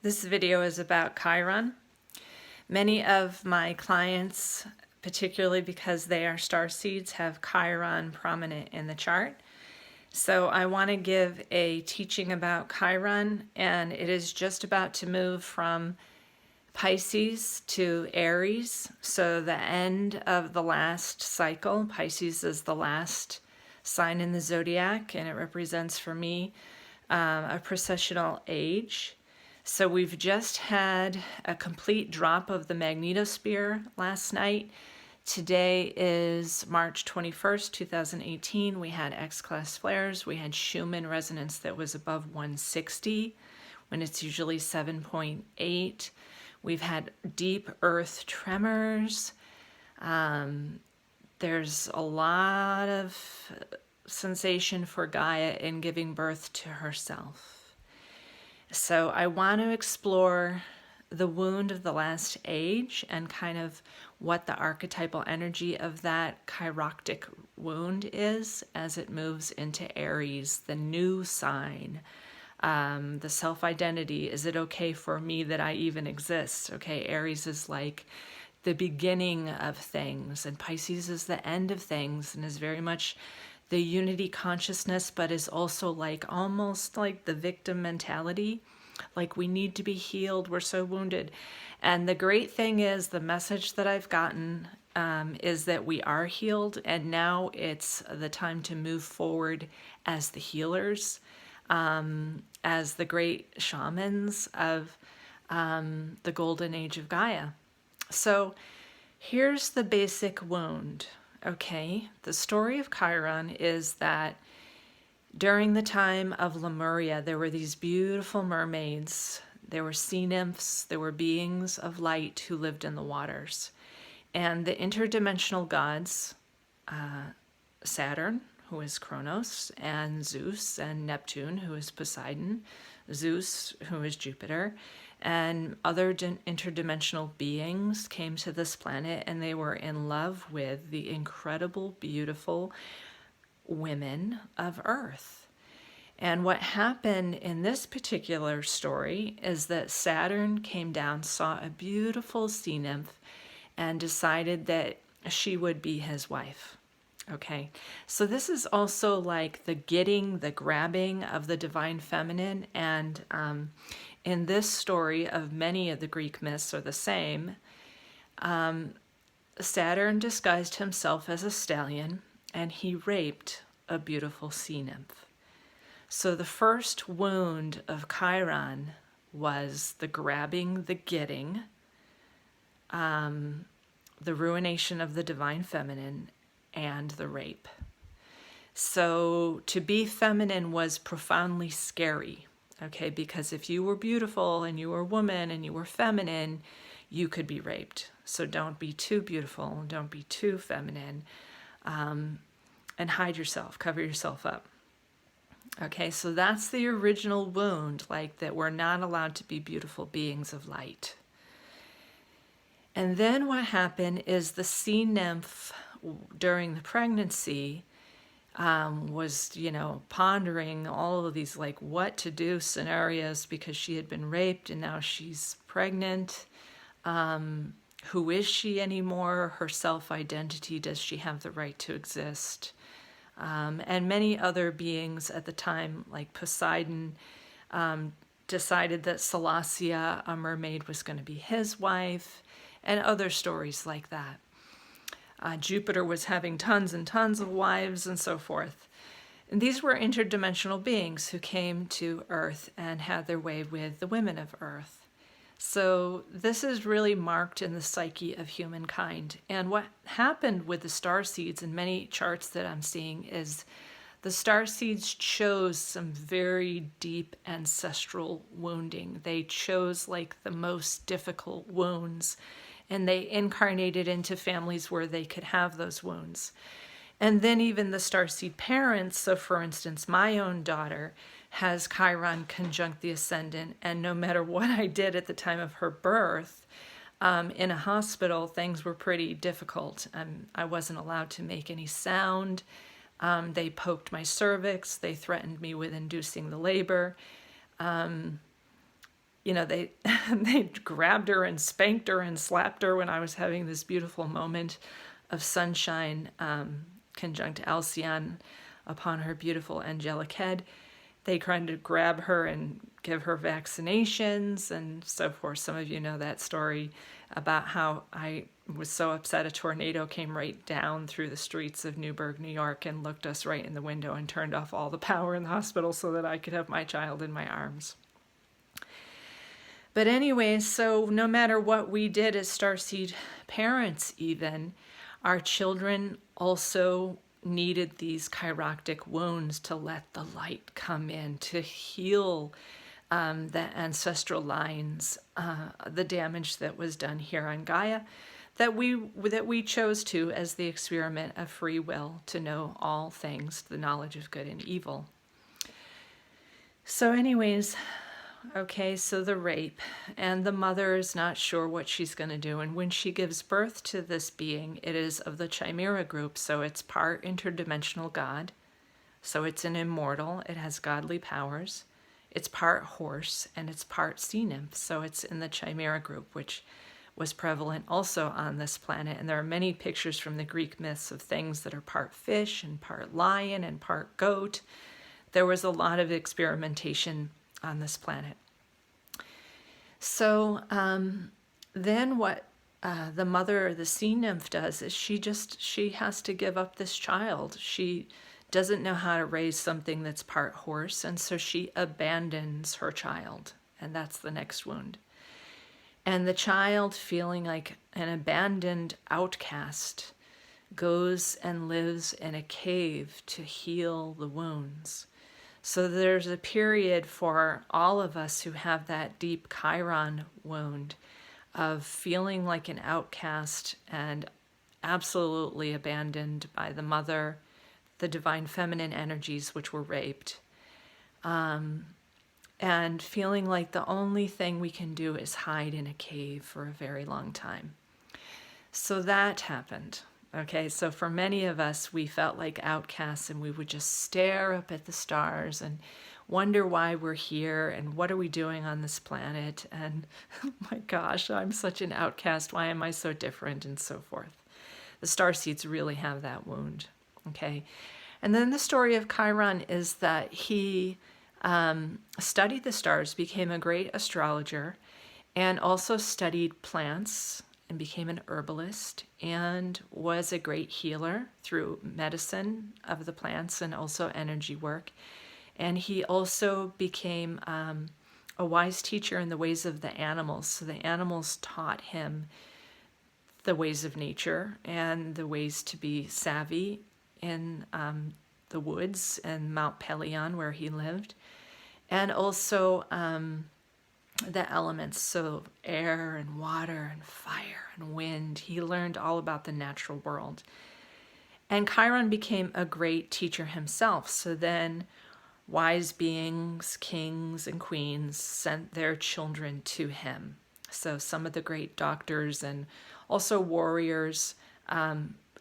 This video is about Chiron. Many of my clients, particularly because they are star seeds, have Chiron prominent in the chart. So I want to give a teaching about Chiron, and it is just about to move from Pisces to Aries. So the end of the last cycle. Pisces is the last sign in the zodiac, and it represents for me a precessional age. So we've just had a complete drop of the magnetosphere last night. Today is March 21st, 2018. We had X-class flares. We had Schumann resonance that was above 160 when it's usually 7.8. We've had deep earth tremors. There's a lot of sensation for Gaia in giving birth to herself. So I want to explore the wound of the last age and kind of what the archetypal energy of that chiroptic wound is as it moves into Aries, the new sign, the self-identity. Is it okay for me that I even exist? Okay, Aries is like the beginning of things, and Pisces is the end of things and is very much the unity consciousness, but is also like almost like the victim mentality. Like we need to be healed, we're so wounded. And the great thing is the message that I've gotten is that we are healed, and now it's the time to move forward as the healers, as the great shamans of the golden age of Gaia. So here's the basic wound. Okay, the story of Chiron is that during the time of Lemuria, there were these beautiful mermaids. There were sea nymphs. There were beings of light who lived in the waters. And the interdimensional gods, Saturn, who is Kronos, and Zeus, and Neptune, who is Poseidon, Zeus, who is Jupiter, and other interdimensional beings came to this planet, and they were in love with the incredible, beautiful women of Earth. And what happened in this particular story is that Saturn came down, saw a beautiful sea nymph, and decided that she would be his wife. Okay, so this is also like the getting, the grabbing of the divine feminine. And in this story of many of the Greek myths are the same. Saturn disguised himself as a stallion, and he raped a beautiful sea nymph. So the first wound of Chiron was the grabbing, the getting, the ruination of the divine feminine, and the rape. So to be feminine was profoundly scary, okay? Because if you were beautiful and you were a woman and you were feminine, you could be raped. So don't be too beautiful, don't be too feminine, and hide yourself, cover yourself up. Okay, so that's the original wound, like that we're not allowed to be beautiful beings of light. And then what happened is the sea nymph during the pregnancy was, pondering all of these like what to do scenarios because she had been raped and now she's pregnant. Who is she anymore? Her self-identity, does she have the right to exist? And many other beings at the time, like Poseidon, decided that Selassie, a mermaid, was going to be his wife, and other stories like that. Jupiter was having tons and tons of wives and so forth. And these were interdimensional beings who came to Earth and had their way with the women of Earth. So this is really marked in the psyche of humankind. And what happened with the star seeds in many charts that I'm seeing is the star seeds chose some very deep ancestral wounding. They chose like the most difficult wounds, and they incarnated into families where they could have those wounds. And then even the starseed parents, so for instance, my own daughter has Chiron conjunct the ascendant, and no matter what I did at the time of her birth, in a hospital, things were pretty difficult. I wasn't allowed to make any sound. They poked my cervix. They threatened me with inducing the labor. they they grabbed her and spanked her and slapped her when I was having this beautiful moment of sunshine, conjunct Alcyon upon her beautiful angelic head. They tried to grab her and give her vaccinations and so forth. Some of you know that story about how I was so upset a tornado came right down through the streets of Newburgh, New York, and looked us right in the window and turned off all the power in the hospital so that I could have my child in my arms. But anyway, so no matter what we did as starseed parents even, our children also needed these chiroptic wounds to let the light come in, to heal the ancestral lines, the damage that was done here on Gaia, that we chose to, as the experiment of free will, to know all things, the knowledge of good and evil. So anyways, okay, so the rape, and the mother is not sure what she's going to do. And when she gives birth to this being, it is of the Chimera group, so it's part interdimensional God. So it's an immortal, it has godly powers. It's part horse, and it's part sea nymph, so it's in the Chimera group, which was prevalent also on this planet. And there are many pictures from the Greek myths of things that are part fish and part lion and part goat. There was a lot of experimentation on this planet. So then what the mother, the sea nymph, does is she has to give up this child. She doesn't know how to raise something that's part horse, and so she abandons her child, and that's the next wound. And the child, feeling like an abandoned outcast, goes and lives in a cave to heal the wounds. So there's a period for all of us who have that deep Chiron wound of feeling like an outcast and absolutely abandoned by the mother, the divine feminine energies which were raped, and feeling like the only thing we can do is hide in a cave for a very long time. So that happened. Okay, so for many of us, we felt like outcasts, and we would just stare up at the stars and wonder why we're here and what are we doing on this planet, and oh my gosh, I'm such an outcast, why am I so different, and so forth. The starseeds really have that wound. Okay, and then the story of Chiron is that he studied the stars, became a great astrologer, and also studied plants and became an herbalist, and was a great healer through medicine of the plants and also energy work. And he also became a wise teacher in the ways of the animals. So the animals taught him the ways of nature and the ways to be savvy in the woods and Mount Pelion where he lived. And also the elements, so air and water and fire and wind. He learned all about the natural world. And Chiron became a great teacher himself. So then wise beings, kings and queens sent their children to him. So some of the great doctors and also warriors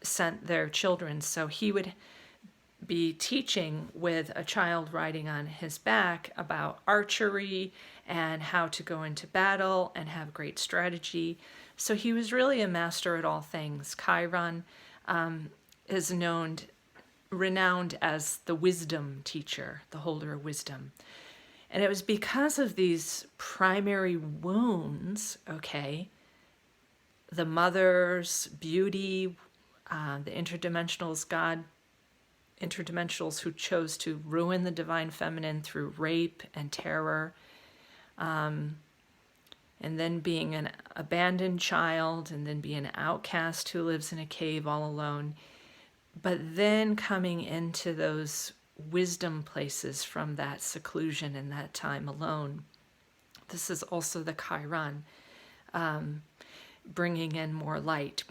sent their children. So he would be teaching with a child riding on his back about archery and how to go into battle and have great strategy. So he was really a master at all things. Chiron is renowned as the wisdom teacher, the holder of wisdom. And it was because of these primary wounds, okay, the mother's beauty, the interdimensionals, interdimensionals who chose to ruin the divine feminine through rape and terror, and then being an abandoned child, and then being an outcast who lives in a cave all alone, but then coming into those wisdom places from that seclusion and that time alone. This is also the Chiron, bringing in more light.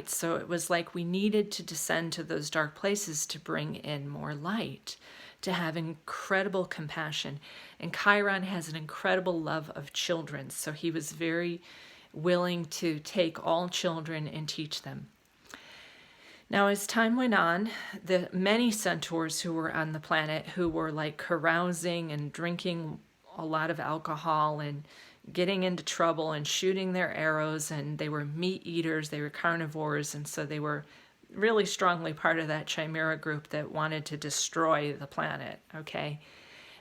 So it was like we needed to descend to those dark places to bring in more light, to have incredible compassion. And Chiron has an incredible love of children, so he was very willing to take all children and teach them. Now, as time went on, the many centaurs who were on the planet, who were like carousing and drinking a lot of alcohol and getting into trouble and shooting their arrows, and they were meat eaters, they were carnivores, and so they were really strongly part of that chimera group that wanted to destroy the planet, okay?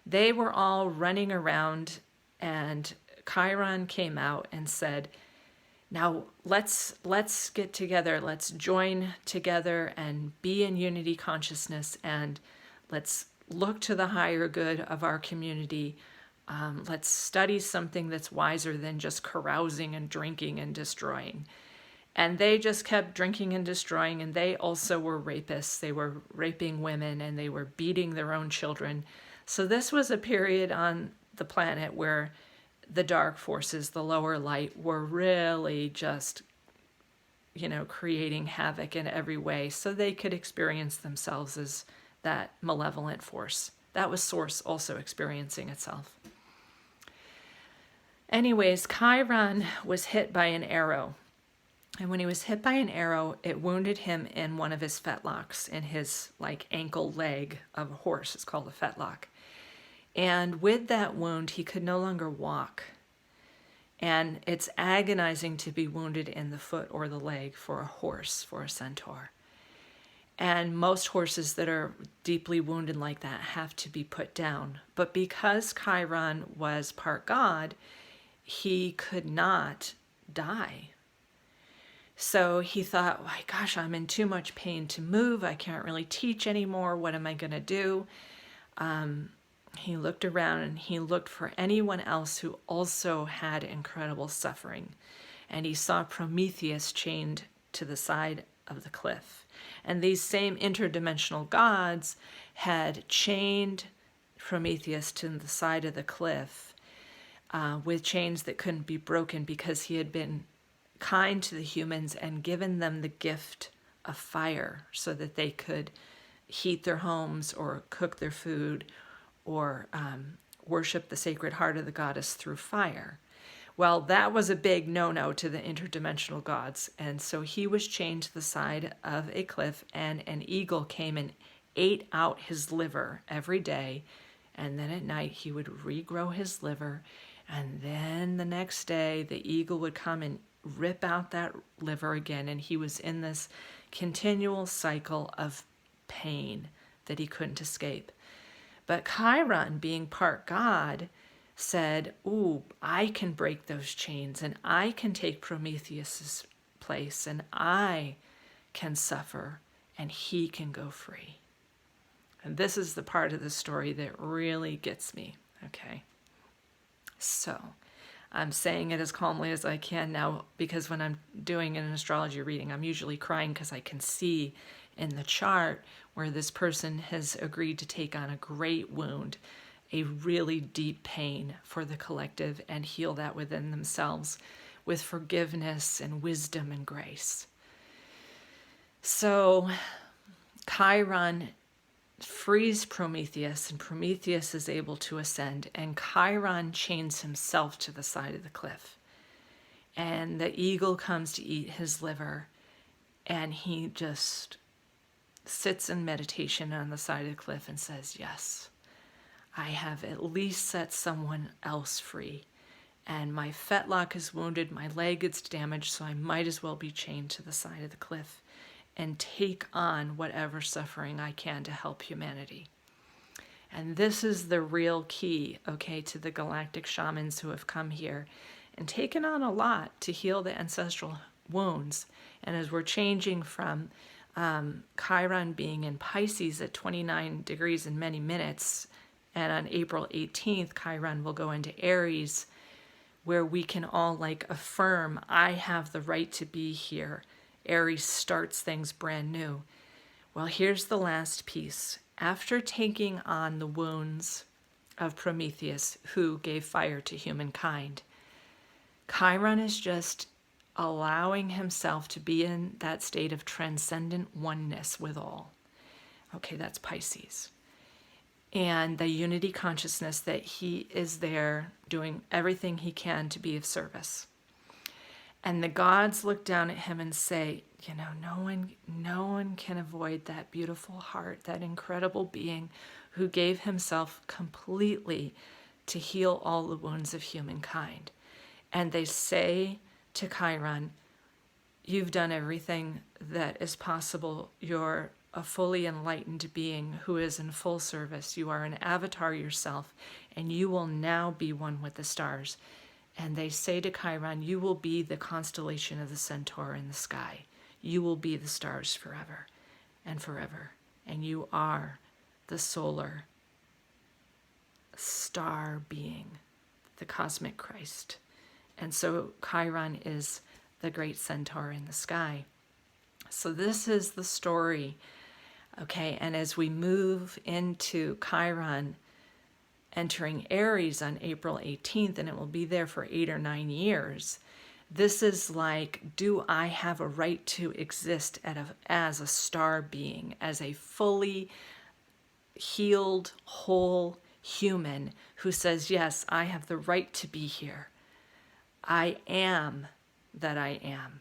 They were all running around, and Chiron came out and said, now let's get together, let's join together and be in unity consciousness, and let's look to the higher good of our community. Let's study something that's wiser than just carousing and drinking and destroying. And they just kept drinking and destroying, and they also were rapists. They were raping women, and they were beating their own children. So this was a period on the planet where the dark forces, the lower light, were really just, creating havoc in every way so they could experience themselves as that malevolent force. That was Source also experiencing itself. Anyways, Chiron was hit by an arrow. And when he was hit by an arrow, it wounded him in one of his fetlocks, in his ankle leg of a horse. It's called a fetlock. And with that wound, he could no longer walk. And it's agonizing to be wounded in the foot or the leg for a horse, for a centaur. And most horses that are deeply wounded like that have to be put down. But because Chiron was part god, he could not die. So he thought, my gosh, I'm in too much pain to move. I can't really teach anymore. What am I going to do? He looked around and he looked for anyone else who also had incredible suffering. And he saw Prometheus chained to the side of the cliff. And these same interdimensional gods had chained Prometheus to the side of the cliff with chains that couldn't be broken because he had been kind to the humans and given them the gift of fire so that they could heat their homes or cook their food or worship the sacred heart of the goddess through fire. Well, that was a big no-no to the interdimensional gods, and so he was chained to the side of a cliff, and an eagle came and ate out his liver every day, and then at night he would regrow his liver, and then the next day the eagle would come and rip out that liver again, and he was in this continual cycle of pain that he couldn't escape. But Chiron, being part god, said, ooh, I can break those chains, and I can take Prometheus's place, and I can suffer, and he can go free. And this is the part of the story that really gets me, okay? So I'm saying it as calmly as I can now, because when I'm doing an astrology reading, I'm usually crying because I can see in the chart where this person has agreed to take on a great wound, a really deep pain for the collective, and heal that within themselves with forgiveness and wisdom and grace. So Chiron frees Prometheus, and Prometheus is able to ascend, and Chiron chains himself to the side of the cliff. And the eagle comes to eat his liver, and he just sits in meditation on the side of the cliff and says, yes, I have at least set someone else free. And my fetlock is wounded, my leg is damaged, so I might as well be chained to the side of the cliff and take on whatever suffering I can to help humanity. And this is the real key, okay, to the galactic shamans who have come here and taken on a lot to heal the ancestral wounds. And as we're changing from Chiron being in Pisces at 29 degrees in many minutes, and on April 18th, Chiron will go into Aries, where we can all affirm, I have the right to be here. Aries starts things brand new. Well, here's the last piece. After taking on the wounds of Prometheus, who gave fire to humankind, Chiron is just allowing himself to be in that state of transcendent oneness with all. Okay, that's Pisces. And the unity consciousness that he is there doing everything he can to be of service. And the gods look down at him and say, no one can avoid that beautiful heart, that incredible being who gave himself completely to heal all the wounds of humankind. And they say to Chiron, you've done everything that is possible. You're a fully enlightened being who is in full service. You are an avatar yourself, and you will now be one with the stars. And they say to Chiron, you will be the constellation of the Centaur in the sky. You will be the stars forever and forever. And you are the solar star being, the cosmic Christ. And so Chiron is the great Centaur in the sky. So this is the story, okay? And as we move into Chiron entering Aries on April 18th, and it will be there for 8 or 9 years, this is like, do I have a right to exist as a star being, as a fully healed, whole human who says, yes, I have the right to be here. I am that I am.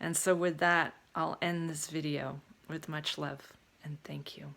And so with that, I'll end this video with much love and thank you.